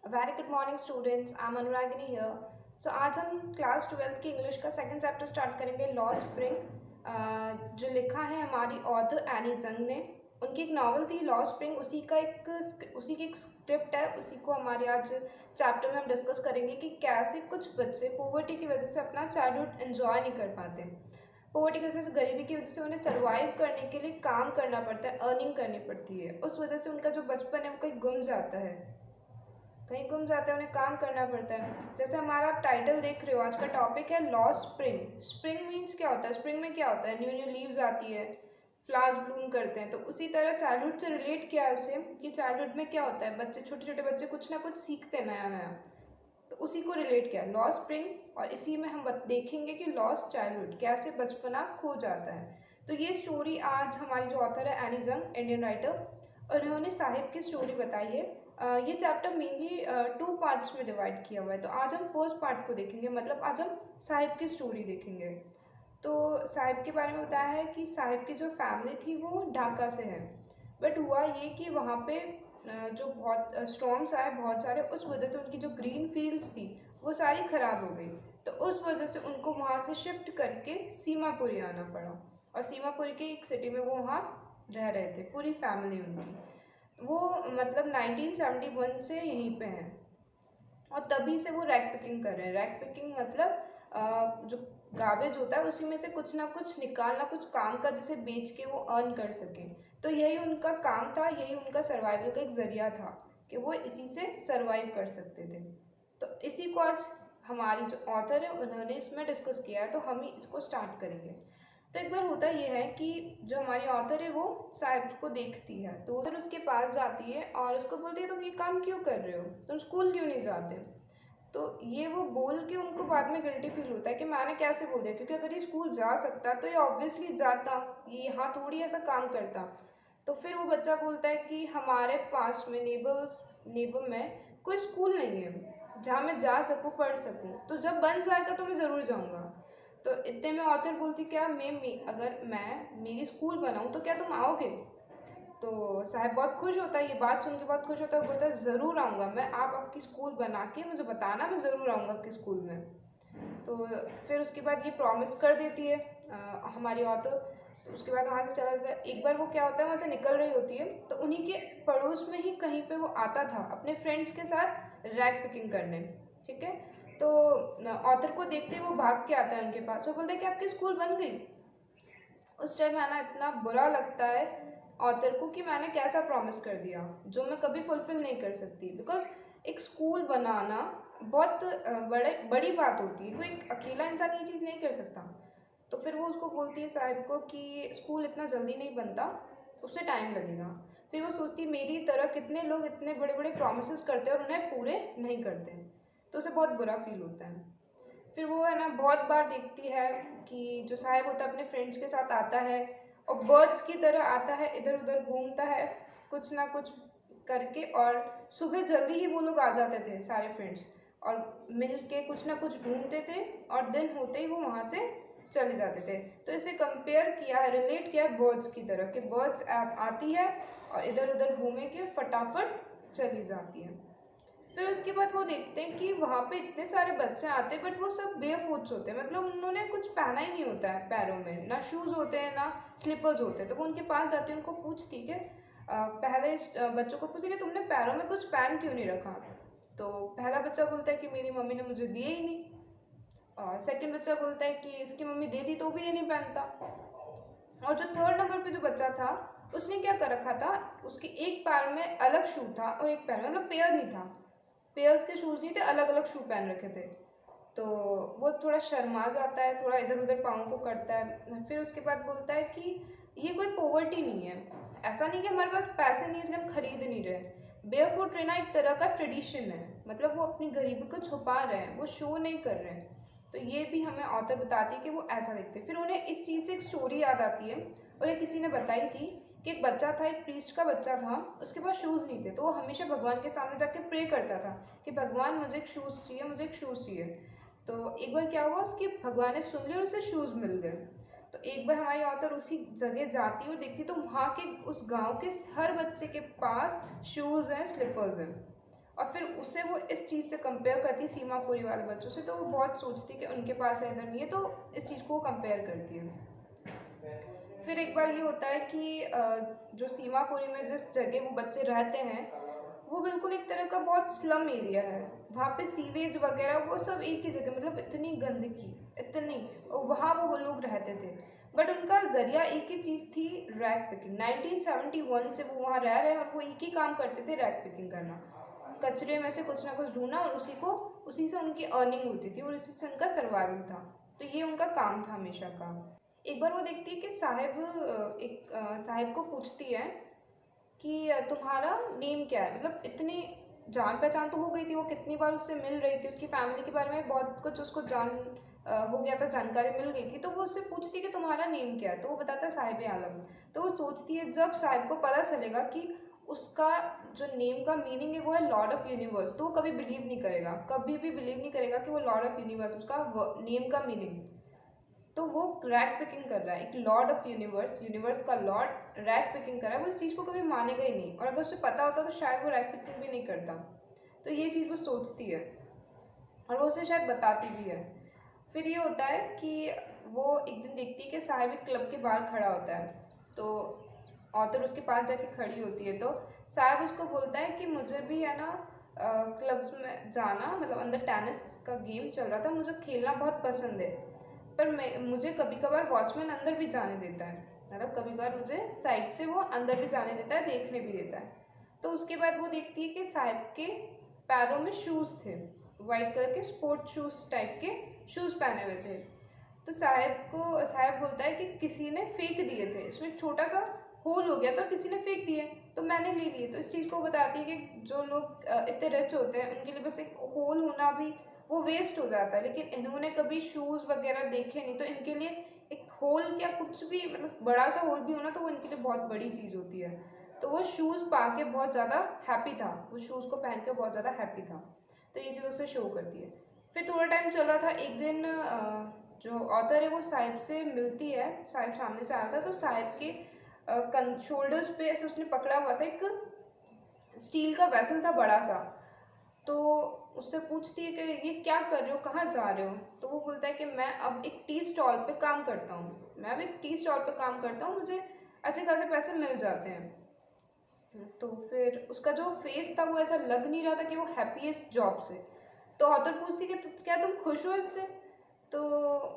Very good morning students, I am Anuragini here. So आज हम class 12th की English का सेकंड चैप्टर स्टार्ट करेंगे, लॉ स्प्रिंग। जो लिखा है हमारी ऑथर एनी जंग ने। उनकी एक नावल थी लॉ स्प्रिंग, उसी की एक स्क्रिप्ट है। उसी को हमारे आज चैप्टर में हम डिस्कस करेंगे कि कैसे कुछ बच्चे पोवर्टी की वजह से अपना चाइल्डहुड एंजॉय नहीं कर पाते। पोवर्टी की वजह से, गरीबी की वजह से उन्हें सर्वाइव करने के लिए काम करना पड़ता है, अर्निंग करनी पड़ती है। उस वजह से उनका जो बचपन है वो कहीं गुम जाता है, उन्हें काम करना पड़ता है। जैसे हमारा आप टाइटल देख रहे हो, आज का टॉपिक है लॉ स्प्रिंग। स्प्रिंग मीन्स क्या होता है, स्प्रिंग में क्या होता है, न्यू न्यू लीव्स आती है, फ्लावर्स ब्लूम करते हैं। तो उसी तरह चाइल्डहुड से रिलेट किया है उसे कि चाइल्डहुड में क्या होता है, बच्चे, छोटे छोटे बच्चे कुछ ना कुछ सीखते हैं नया नया। तो उसी को रिलेट किया लॉ स्प्रिंग, और इसी में हम देखेंगे कि लॉस्ट चाइल्डहुड, कैसे बचपना खो जाता है। तो ये स्टोरी आज हमारी जो ऑथर है एनी जंग, इंडियन राइटर, उन्होंने साहिब की स्टोरी बताई है। ये चैप्टर मेनली 2 पार्ट्स में डिवाइड किया हुआ है। तो आज हम फर्स्ट पार्ट को देखेंगे, मतलब आज हम साहिब की स्टोरी देखेंगे। तो साहिब के बारे में बताया है कि साहिब की जो फैमिली थी वो ढाका से है। बट हुआ ये कि वहाँ पे जो बहुत स्टॉर्म्स आए बहुत सारे, उस वजह से उनकी जो ग्रीन फील्ड्स थी वो सारी ख़राब हो गई। तो उस वजह से उनको वहाँ से शिफ्ट करके सीमापुरी आना पड़ा, और सीमापुरी के एक सिटी में वो वहाँ रह रहे थे, पूरी फैमिली उनकी। वो मतलब 1971 से यहीं पे हैं, और तभी से वो रैक पिकिंग कर रहे हैं। रैक पिकिंग मतलब जो गार्बेज होता है उसी में से कुछ ना कुछ निकालना, कुछ काम का, जिसे बेच के वो अर्न कर सकें। तो यही उनका काम था, यही उनका सर्वाइवल का एक ज़रिया था कि वो इसी से सर्वाइव कर सकते थे। तो इसी को आज हमारी जो ऑथर है उन्होंने इसमें डिस्कस किया है, तो हम ही इसको स्टार्ट करेंगे। तो एक बार होता यह है कि जो हमारी ऑथर है वो साहिब को देखती है, तो फिर उसके पास जाती है और उसको बोलती है तुम ये काम क्यों कर रहे हो, तुम स्कूल क्यों नहीं जाते। तो ये वो बोल के उनको बाद में गिल्टी फील होता है कि मैंने कैसे बोल दिया, क्योंकि अगर ये स्कूल जा सकता तो ये ऑब्वियसली जाता, ये यहाँ थोड़ी ऐसा काम करता। तो फिर वो बच्चा बोलता है कि हमारे पास में नेबर में कोई स्कूल नहीं है जहाँ मैं जा सकूँ, पढ़ सकूँ, तो जब बन जाएगा तो मैं ज़रूर जाऊँगा। तो इतने में ऑथर बोलती क्या अगर मैं मेरी स्कूल बनाऊँ तो क्या तुम आओगे। तो साहब बहुत खुश होता है, ये बात सुन के बहुत खुश होता है, बोलता है ज़रूर आऊँगा मैं, आप आपकी स्कूल बना के मुझे बताना, मैं ज़रूर आऊँगा आपकी स्कूल में। तो फिर उसके बाद ये प्रॉमिस कर देती है हमारी ऑथर। तो उसके बाद वहाँ से चला जाता है। एक बार वो क्या होता है, वहाँ से निकल रही होती है, तो उन्हीं के पड़ोस में ही कहीं पे वो आता था अपने फ्रेंड्स के साथ रैग पिकिंग करने। ठीक है। तो ऑथर को देखते ही वो भाग के आता है उनके पास, वो बोलता है कि आपकी स्कूल बन गई। उस टाइम है ना, इतना बुरा लगता है ऑथर को कि मैंने कैसा प्रॉमिस कर दिया जो मैं कभी फुलफिल नहीं कर सकती। बिकॉज एक स्कूल बनाना बहुत बड़ी बात होती है, कोई एक अकेला इंसान ये चीज़ नहीं कर सकता। तो फिर वो उसको बोलती है साहिब को कि स्कूल इतना जल्दी नहीं बनता, उससे टाइम लगेगा। फिर वो सोचती मेरी तरह कितने लोग इतने बड़े बड़े प्रोमिस करते हैं और उन्हें पूरे नहीं करते हैं। तो उसे बहुत बुरा फील होता है। फिर वो है ना बहुत बार देखती है कि जो साहिब होता है अपने फ्रेंड्स के साथ आता है, और बर्ड्स की तरह आता है, इधर उधर घूमता है कुछ ना कुछ करके। और सुबह जल्दी ही वो लोग आ जाते थे सारे फ्रेंड्स, और मिल के कुछ ना कुछ ढूंढते थे, और दिन होते ही वो वहाँ से चले जाते थे। तो इसे कंपेयर किया है, रिलेट किया है बर्ड्स की तरह, कि बर्ड्स आती है और इधर उधर घूमे के फटाफट चली जाती है। फिर उसके बाद वो देखते हैं कि वहाँ पे इतने सारे बच्चे आते हैं, बट वो सब बेयरफुट्स होते हैं, मतलब उन्होंने कुछ पहना ही नहीं होता है पैरों में, ना शूज़ होते हैं ना स्लीपर्स होते हैं। तो वो उनके पास जाती है, उनको पूछती कि बच्चों को पूछती कि तुमने पैरों में कुछ पहन क्यों नहीं रखा। तो पहला बच्चा बोलता है कि मेरी मम्मी ने मुझे दिए ही नहीं। और सेकंड बच्चा बोलता है कि इसकी मम्मी दे दी तो भी ये नहीं पहनता। और जो थर्ड नंबर पे जो बच्चा था, उसने क्या कर रखा था, उसके एक पैर में अलग शू था और एक पैर में, मतलब पेयर नहीं था, पेयर्स के शूज़ नहीं थे, अलग अलग शू पहन रखे थे। तो वो थोड़ा शर्मा जाता है, थोड़ा इधर उधर पाँव को करता है। फिर उसके बाद बोलता है कि ये कोई पोवर्टी नहीं है, ऐसा नहीं कि हमारे पास पैसे नहीं इसलिए हम खरीद नहीं रहे। बेयरफुट रहना एक तरह का ट्रेडिशन है, मतलब वो अपनी गरीबी को छुपा रहे हैं, वो शो नहीं कर रहे हैं। तो ये भी हमें ऑथर बताती है कि वो ऐसा देखते हैं। फिर उन्हें इस चीज़ से एक स्टोरी याद आती है, और ये किसी ने बताई थी कि एक बच्चा था, एक प्रीस्ट का बच्चा था, उसके पास शूज़ नहीं थे, तो वो हमेशा भगवान के सामने जाके प्रे करता था कि भगवान मुझे एक शूज़ चाहिए, मुझे एक शूज़ चाहिए। तो एक बार क्या हुआ, उसके भगवान ने सुन लिया और उसे शूज़ मिल गए। तो एक बार हमारी औरत उसी जगह जाती और देखती, तो वहाँ के उस गांव के हर बच्चे के पास शूज़ हैं, स्लीपर्स हैं। और फिर उसे वो इस चीज़ से कंपेयर करती है सीमापुरी वाले बच्चों से, तो वो बहुत सोचती है कि उनके पास है इधर नहीं है, तो इस चीज़ को वो कंपेयर करती है। फिर एक बार ये होता है कि जो सीमापुरी में जिस जगह वो बच्चे रहते हैं, वो बिल्कुल एक तरह का बहुत स्लम एरिया है। वहाँ पे सीवेज वगैरह वो सब एक ही जगह, मतलब इतनी गंदगी, इतनी, और वहाँ वो लोग रहते थे। बट उनका ज़रिया एक ही चीज़ थी, रैग पिकिंग। 1971 से वो वहाँ रह रहे हैं और वो एक ही काम करते थे, रैग पिकिंग करना। कचरे में से कुछ ना कुछ ढूंढना और उसी से उनकी अर्निंग होती थी और इसी से उनका सर्वाइवल था। तो ये उनका काम था हमेशा का। एक बार वो देखती है कि साहिब को पूछती है कि तुम्हारा नेम क्या है। मतलब इतनी जान पहचान तो हो गई थी, वो कितनी बार उससे मिल रही थी, उसकी फैमिली के बारे में बहुत कुछ उसको हो गया था, जानकारी मिल गई थी। तो वो उससे पूछती कि तुम्हारा नेम क्या है, तो वो बताता है साहिब आलम। तो वो सोचती है जब साहिब को पता चलेगा कि उसका जो नेम का मीनिंग है वो है लॉर्ड ऑफ यूनिवर्स, तो वो कभी बिलीव नहीं करेगा, कभी भी बिलीव नहीं करेगा कि वो लॉर्ड ऑफ यूनिवर्स उसका नेम का मीनिंग। तो वो रैग पिकिंग कर रहा है, एक लॉर्ड ऑफ यूनिवर्स, यूनिवर्स का लॉर्ड रैग पिकिंग कर रहा है, वो इस चीज़ को कभी मानेगा ही नहीं। और अगर उसे पता होता तो शायद वो रैग पिकिंग भी नहीं करता। तो ये चीज़ वो सोचती है और वो उसे शायद बताती भी है। फिर ये होता है कि वो एक दिन देखती है कि साहिब एक क्लब के बाहर खड़ा होता है, तो ऑथर उसके पास जाके खड़ी होती है। तो साहिब उसको बोलता है कि मुझे भी है ना क्लब्स में जाना, मतलब अंदर टेनिस का गेम चल रहा था, मुझे खेलना बहुत पसंद है, पर मुझे कभी कभार वॉचमैन अंदर भी जाने देता है, मतलब कभी कभार मुझे साइड से वो अंदर भी जाने देता है, देखने भी देता है। तो उसके बाद वो देखती है कि साहिब के पैरों में शूज़ थे, वाइट कलर के स्पोर्ट शूज़ टाइप के शूज़ पहने हुए थे। तो साहिब बोलता है कि किसी ने फेंक दिए थे, इसमें एक छोटा सा होल हो गया था और किसी ने फेंक दिए, तो मैंने ले लिए। तो इस चीज़ को बताती है कि जो लोग इतने रिच होते हैं उनके लिए बस एक होल होना भी वो वेस्ट हो जाता है, लेकिन इन्होंने कभी शूज़ वगैरह देखे नहीं, तो इनके लिए एक होल क्या कुछ भी, मतलब बड़ा सा होल भी होना तो वो इनके लिए बहुत बड़ी चीज़ होती है। तो वो शूज़ पा के बहुत ज़्यादा हैप्पी था, वो शूज़ को पहन के बहुत ज़्यादा हैप्पी था। तो ये चीज़ उसे शो करती है। फिर थोड़ा टाइम चल रहा था, एक दिन जो ऑथर है वो साहिब से मिलती है, साहिब सामने से आ रहा था, तो साहिब के शोल्डर्स पे ऐसे उसने पकड़ा हुआ था, एक स्टील का वेसल था बड़ा सा। तो उससे पूछती है कि ये क्या कर रहे हो, कहाँ जा रहे हो। तो वो बोलता है कि मैं अब एक टी स्टॉल पे काम करता हूँ, मैं अब एक टी स्टॉल पे काम करता हूँ, मुझे अच्छे खासे पैसे मिल जाते हैं। तो फिर उसका जो फेस था वो ऐसा लग नहीं रहा था कि वो हैप्पी है इस जॉब से। तो ऑथर पूछती कि क्या तुम खुश हो इससे। तो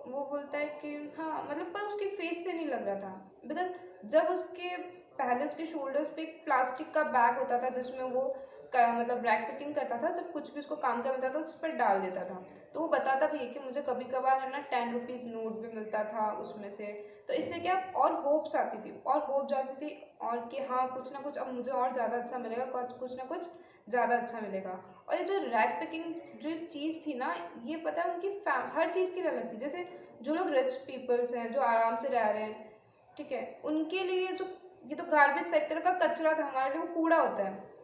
वो बोलता है कि हाँ, मतलब पर उसके फेस से नहीं लग रहा था, बिकॉज जब उसके पहले उसके शोल्डर्स पे एक प्लास्टिक का बैग होता था जिसमें वो मतलब रैक पिकिंग करता था, जब कुछ भी उसको काम का मिलता था उस पर डाल देता था। तो वो बताता भी है कि मुझे कभी कभार है ना 10 रुपीज़ नोट भी मिलता था उसमें से। तो इससे क्या और होप्स आती थी और होप जाती थी, और कि हाँ कुछ ना कुछ अब मुझे और ज़्यादा अच्छा मिलेगा, कुछ ना कुछ ज़्यादा अच्छा मिलेगा। और ये जो रैग पिकिंग जो चीज़ थी ना, ये पता है उनकी हर चीज़ के लिए अलग थी। जैसे जो लोग रिच पीपल्स हैं जो आराम से रह रहे हैं, ठीक है, उनके लिए जो ये तो गार्बेज एक तरह का कचरा था, हमारे लिए वो कूड़ा होता है।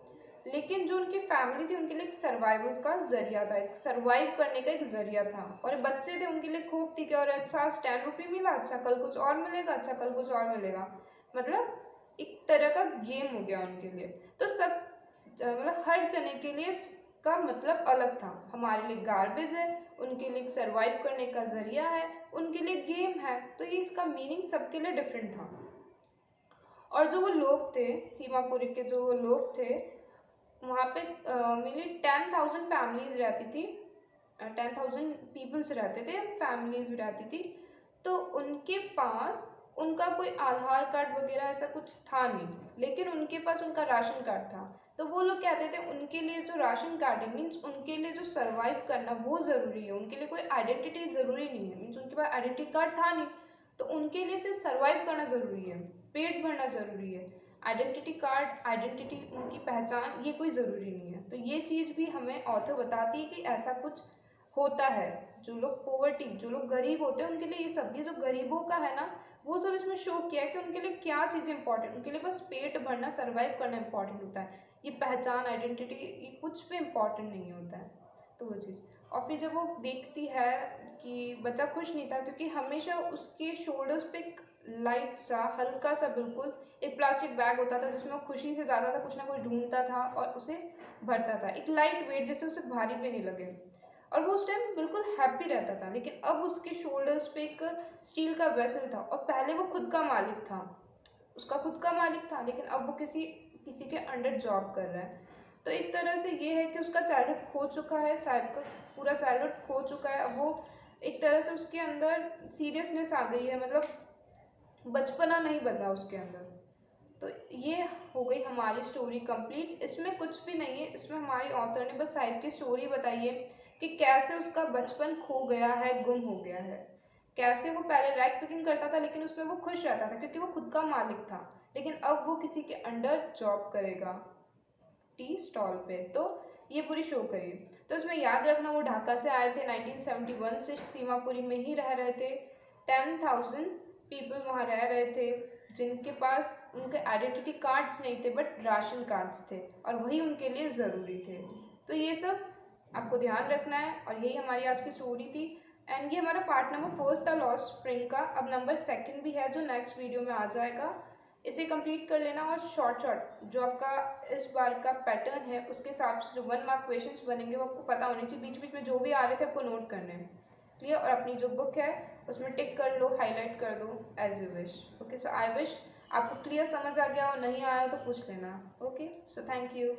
लेकिन जो उनकी फैमिली थी उनके लिए एक सर्वाइवल का जरिया था, एक सर्वाइव करने का एक जरिया था। और बच्चे थे उनके लिए खूब थी कि और अच्छा आज 10 रुपये मिला, अच्छा कल कुछ और मिलेगा, अच्छा कल कुछ और मिलेगा, मतलब एक तरह का गेम हो गया उनके लिए। तो सब मतलब हर जने के लिए का मतलब अलग था। हमारे लिए गार्बेज है, उनके लिए सर्वाइव करने का जरिया है, उनके लिए गेम है। तो ये इसका मीनिंग सबके लिए डिफरेंट था। और जो वो लोग थे सीमापुरी के, जो वो लोग थे वहाँ पे मेनली 10,000 फैमिलीज रहती थी, 10,000 पीपल्स रहते थे, फैमिलीज रहती थी। तो उनके पास उनका कोई आधार कार्ड वगैरह ऐसा कुछ था नहीं, लेकिन उनके पास उनका राशन कार्ड था। तो वो लोग कहते थे उनके लिए जो राशन कार्ड है मीन्स उनके लिए जो सर्वाइव करना वो ज़रूरी है, उनके लिए कोई आइडेंटिटी ज़रूरी नहीं है। मीन्स उनके पास आइडेंटिटी कार्ड था नहीं, तो उनके लिए सिर्फ सर्वाइव करना ज़रूरी है, पेट भरना ज़रूरी है। आइडेंटिटी कार्ड, आइडेंटिटी, उनकी पहचान, ये कोई ज़रूरी नहीं है। तो ये चीज़ भी हमें ऑथर बताती है कि ऐसा कुछ होता है। जो लोग पोवर्टी, जो लोग गरीब होते हैं उनके लिए ये सब, ये जो गरीबों का है ना, वो सब इसमें शो किया है कि उनके लिए क्या चीज़ें इंपॉर्टेंट, उनके लिए बस पेट भरना, सर्वाइव करना इंपॉर्टेंट होता है। ये पहचान, आइडेंटिटी, ये कुछ भी इंपॉर्टेंट नहीं होता है। तो वो चीज़, और फिर जब वो देखती है कि बच्चा खुश नहीं था क्योंकि हमेशा उसके शोल्डर्स पे एक लाइट सा हल्का सा बिल्कुल एक प्लास्टिक बैग होता था जिसमें वो खुशी से जाता था, कुछ ना कुछ ढूंढता था और उसे भरता था, एक लाइट वेट जिससे उसे भारी भी नहीं लगे। और वो उस टाइम बिल्कुल हैप्पी रहता था। लेकिन अब उसके शोल्डर्स पे एक स्टील का वेसल था और पहले वो खुद का मालिक था, उसका खुद का मालिक था, लेकिन अब वो किसी किसी के अंडर जॉब कर रहा है। तो एक तरह से ये है कि उसका चाइल्डहुड खो चुका है, शायद का पूरा चाइल्डहुड खो चुका है। अब वो एक तरह से उसके अंदर सीरियसनेस आ गई है, मतलब बचपना नहीं बदला उसके अंदर। तो ये हो गई हमारी स्टोरी कंप्लीट। इसमें कुछ भी नहीं है, इसमें हमारी ऑथर ने बस साहिब की स्टोरी बताई है कि कैसे उसका बचपन खो गया है, गुम हो गया है। कैसे वो पहले रैक पिकिंग करता था लेकिन उसमें वो खुश रहता था क्योंकि वो खुद का मालिक था, लेकिन अब वो किसी के अंडर जॉब करेगा टी स्टॉल पे। तो ये पूरी शो करी। तो इसमें याद रखना वो ढाका से आए थे, 1971 से सीमापुरी में ही रह रहे थे। 10,000 पीपल वहाँ रह रहे थे जिनके पास उनके आइडेंटिटी कार्ड्स नहीं थे बट राशन कार्ड्स थे, और वही उनके लिए ज़रूरी थे। तो ये सब आपको ध्यान रखना है, और यही हमारी आज की स्टोरी थी। एंड ये हमारा पार्ट नंबर फर्स्ट था लॉस्ट स्प्रिंग का। अब नंबर सेकंड भी है जो नेक्स्ट वीडियो में आ जाएगा, इसे कंप्लीट कर लेना। और शॉर्ट शॉर्ट जो आपका इस बार का पैटर्न है उसके हिसाब से जो 1 मार्क क्वेश्चंस बनेंगे वो आपको पता होने चाहिए, बीच बीच में जो भी आ रहे थे आपको नोट करने हैं। क्लियर? और अपनी जो बुक है उसमें टिक कर लो, हाईलाइट कर दो, as you wish. Okay, so I wish आपको क्लियर समझ आ गया, और नहीं आया तो पूछ लेना। Okay, so thank you.